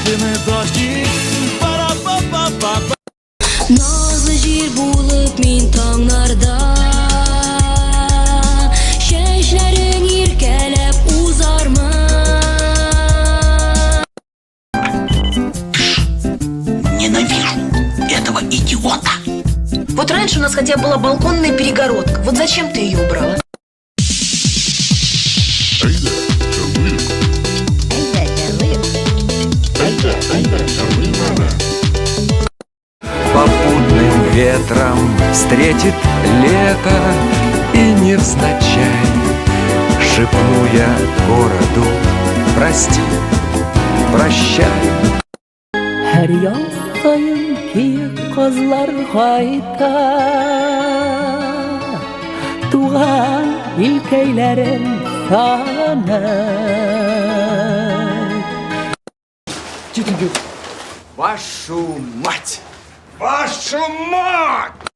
Etme dojdik Ba-ra-ba-ba-ba-ba. Nazlı jir bulup min tağlarda Şeşlerin irkelep uzarma. Ненавижу этого идиота. Вот раньше у нас хотя бы была балконная перегородка. Вот зачем ты ее убрала? Попутным ветром встретит лето, и невзначай шепну я городу: прости, прощай. Her yaz sayın ki kızlar hayta Tuğan ilkeylerim sana. Вашу мать! Вашу мать!